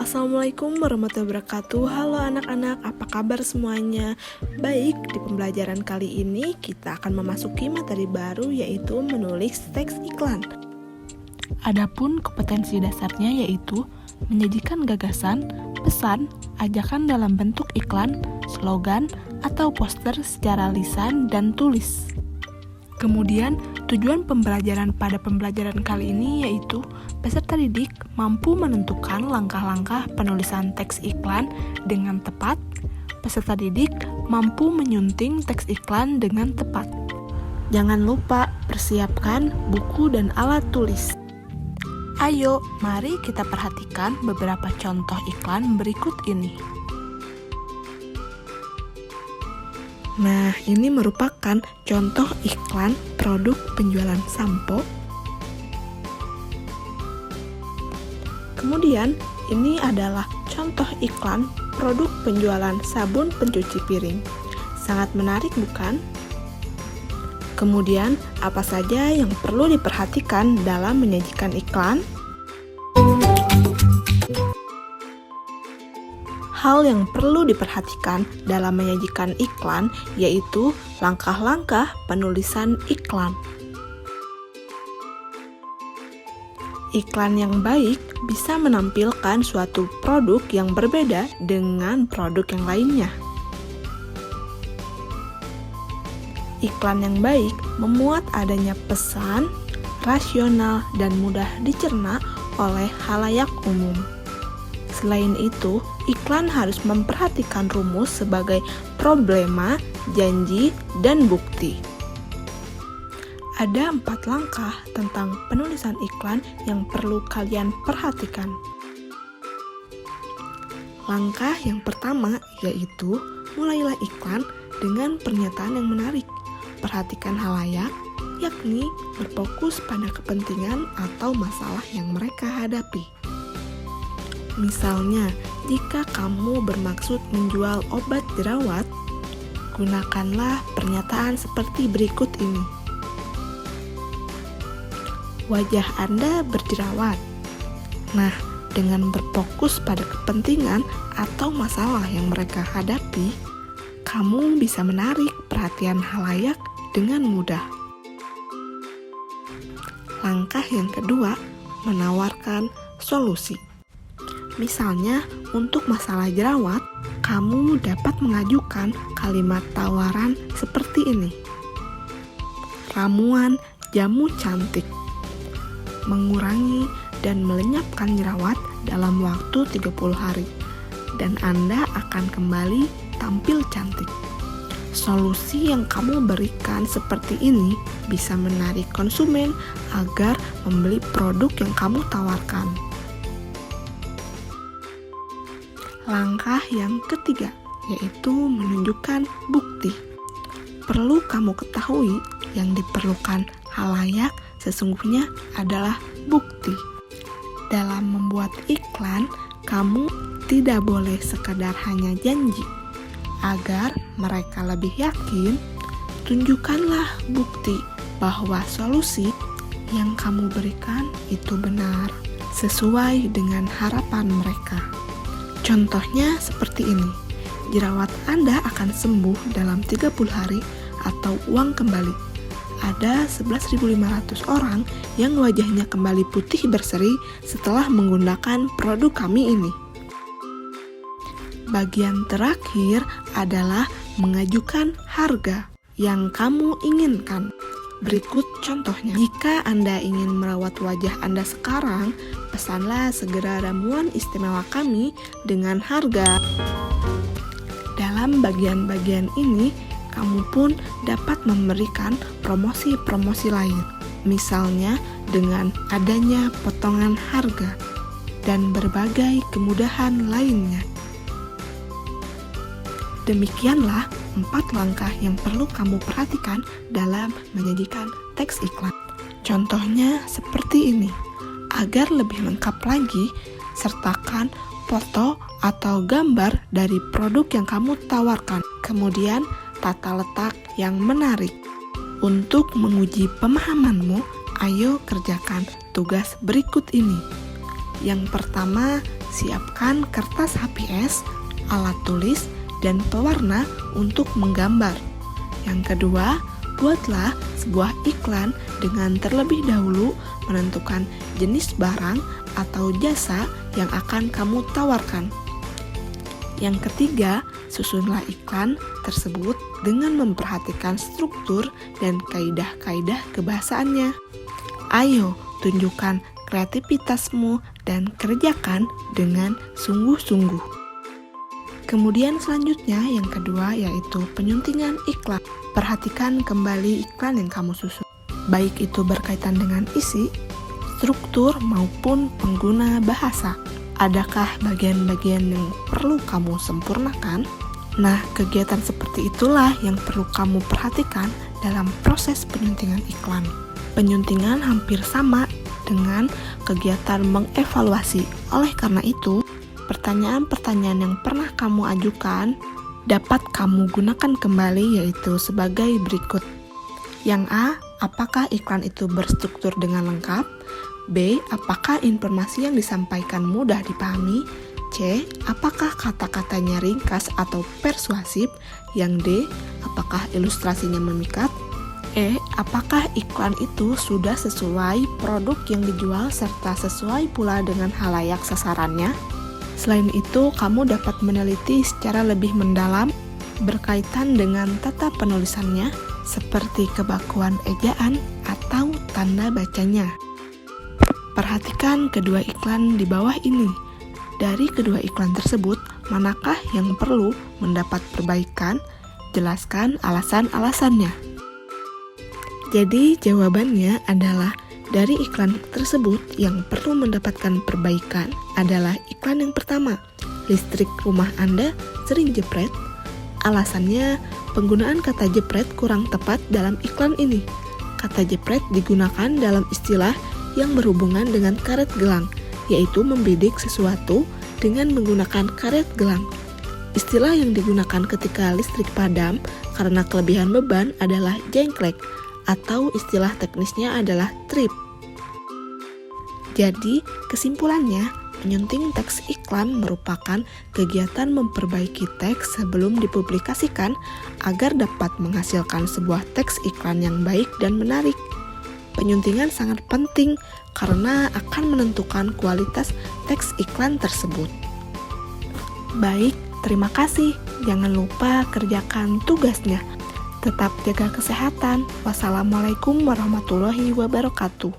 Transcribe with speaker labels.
Speaker 1: Assalamualaikum warahmatullahi wabarakatuh. Halo anak-anak, apa kabar semuanya? Baik, di pembelajaran kali ini kita akan memasuki materi baru, yaitu menulis teks iklan. Adapun kompetensi dasarnya yaitu menyajikan gagasan, pesan, ajakan dalam bentuk iklan, slogan, atau poster secara lisan dan tulis. Kemudian, tujuan pembelajaran pada pembelajaran kali ini yaitu peserta didik mampu menentukan langkah-langkah penulisan teks iklan dengan tepat. Peserta didik mampu menyunting teks iklan dengan tepat. Jangan lupa persiapkan buku dan alat tulis. Ayo, mari kita perhatikan beberapa contoh iklan berikut ini. Nah, ini merupakan contoh iklan produk penjualan sampo. Kemudian, ini adalah contoh iklan produk penjualan sabun pencuci piring. Sangat menarik, bukan? Kemudian, apa saja yang perlu diperhatikan dalam menyajikan iklan? Hal yang perlu diperhatikan dalam menyajikan iklan yaitu langkah-langkah penulisan iklan. Iklan yang baik bisa menampilkan suatu produk yang berbeda dengan produk yang lainnya. Iklan yang baik memuat adanya pesan, rasional, dan mudah dicerna oleh khalayak umum. Selain itu, iklan harus memperhatikan rumus sebagai problema, janji, dan bukti. Ada 4 langkah tentang penulisan iklan yang perlu kalian perhatikan. Langkah yang pertama yaitu mulailah iklan dengan pernyataan yang menarik. Perhatikan khalayak, yakni berfokus pada kepentingan atau masalah yang mereka hadapi. Misalnya, jika kamu bermaksud menjual obat jerawat, gunakanlah pernyataan seperti berikut ini. Wajah Anda berjerawat. Nah, dengan berfokus pada kepentingan atau masalah yang mereka hadapi, kamu bisa menarik perhatian khalayak dengan mudah. Langkah yang kedua, menawarkan solusi. Misalnya, untuk masalah jerawat, kamu dapat mengajukan kalimat tawaran seperti ini. Ramuan jamu cantik. Mengurangi dan melenyapkan jerawat dalam waktu 30 hari. Dan Anda akan kembali tampil cantik. Solusi yang kamu berikan seperti ini bisa menarik konsumen agar membeli produk yang kamu tawarkan. Langkah yang ketiga, yaitu menunjukkan bukti. Perlu kamu ketahui yang diperlukan khalayak sesungguhnya adalah bukti. Dalam membuat iklan, kamu tidak boleh sekadar hanya janji. Agar mereka lebih yakin, tunjukkanlah bukti bahwa solusi yang kamu berikan itu benar, sesuai dengan harapan mereka. Contohnya seperti ini, jerawat Anda akan sembuh dalam 30 hari atau uang kembali. Ada 11.500 orang yang wajahnya kembali putih berseri setelah menggunakan produk kami ini. Bagian terakhir adalah mengajukan harga yang kamu inginkan. Berikut contohnya. Jika Anda ingin merawat wajah Anda sekarang, pesanlah segera ramuan istimewa kami dengan harga. Dalam bagian-bagian ini, kamu pun dapat memberikan promosi-promosi lain. Misalnya dengan adanya potongan harga dan berbagai kemudahan lainnya. Demikianlah 4 langkah yang perlu kamu perhatikan dalam menyajikan teks iklan. Contohnya seperti ini. Agar lebih lengkap lagi, sertakan foto atau gambar dari produk yang kamu tawarkan. Kemudian, tata letak yang menarik. Untuk menguji pemahamanmu, ayo kerjakan tugas berikut ini. Yang pertama, siapkan kertas HPS, alat tulis, dan pewarna untuk menggambar. Yang kedua, buatlah sebuah iklan dengan terlebih dahulu menentukan jenis barang atau jasa yang akan kamu tawarkan. Yang ketiga, susunlah iklan tersebut dengan memperhatikan struktur dan kaidah-kaidah kebahasaannya. Ayo, tunjukkan kreativitasmu dan kerjakan dengan sungguh-sungguh. Kemudian selanjutnya yang kedua yaitu penyuntingan iklan. Perhatikan kembali iklan yang kamu susun, baik itu berkaitan dengan isi, struktur maupun pengguna bahasa. Adakah bagian-bagian yang perlu kamu sempurnakan? Nah, kegiatan seperti itulah yang perlu kamu perhatikan dalam proses penyuntingan iklan. Penyuntingan hampir sama dengan kegiatan mengevaluasi. Oleh karena itu, pertanyaan-pertanyaan yang pernah kamu ajukan dapat kamu gunakan kembali, yaitu sebagai berikut. Yang A, apakah iklan itu berstruktur dengan lengkap? B, apakah informasi yang disampaikan mudah dipahami? C, apakah kata-katanya ringkas atau persuasif? Yang D, apakah ilustrasinya memikat? E, apakah iklan itu sudah sesuai produk yang dijual serta sesuai pula dengan halayak sasarannya? Selain itu, kamu dapat meneliti secara lebih mendalam berkaitan dengan tata penulisannya, seperti kebakuan ejaan atau tanda bacanya. Perhatikan kedua iklan di bawah ini. Dari kedua iklan tersebut, manakah yang perlu mendapat perbaikan? Jelaskan alasan-alasannya. Jadi, jawabannya adalah dari iklan tersebut yang perlu mendapatkan perbaikan adalah iklan yang pertama, listrik rumah Anda sering jepret. Alasannya, penggunaan kata jepret kurang tepat dalam iklan ini. Kata jepret digunakan dalam istilah yang berhubungan dengan karet gelang, yaitu membidik sesuatu dengan menggunakan karet gelang. Istilah yang digunakan ketika listrik padam karena kelebihan beban adalah jengklek, atau istilah teknisnya adalah trip. Jadi, kesimpulannya, penyunting teks iklan merupakan kegiatan memperbaiki teks sebelum dipublikasikan agar dapat menghasilkan sebuah teks iklan yang baik dan menarik. Penyuntingan sangat penting karena akan menentukan kualitas teks iklan tersebut. Baik, terima kasih. Jangan lupa kerjakan tugasnya. Tetap jaga kesehatan. Wassalamualaikum warahmatullahi wabarakatuh.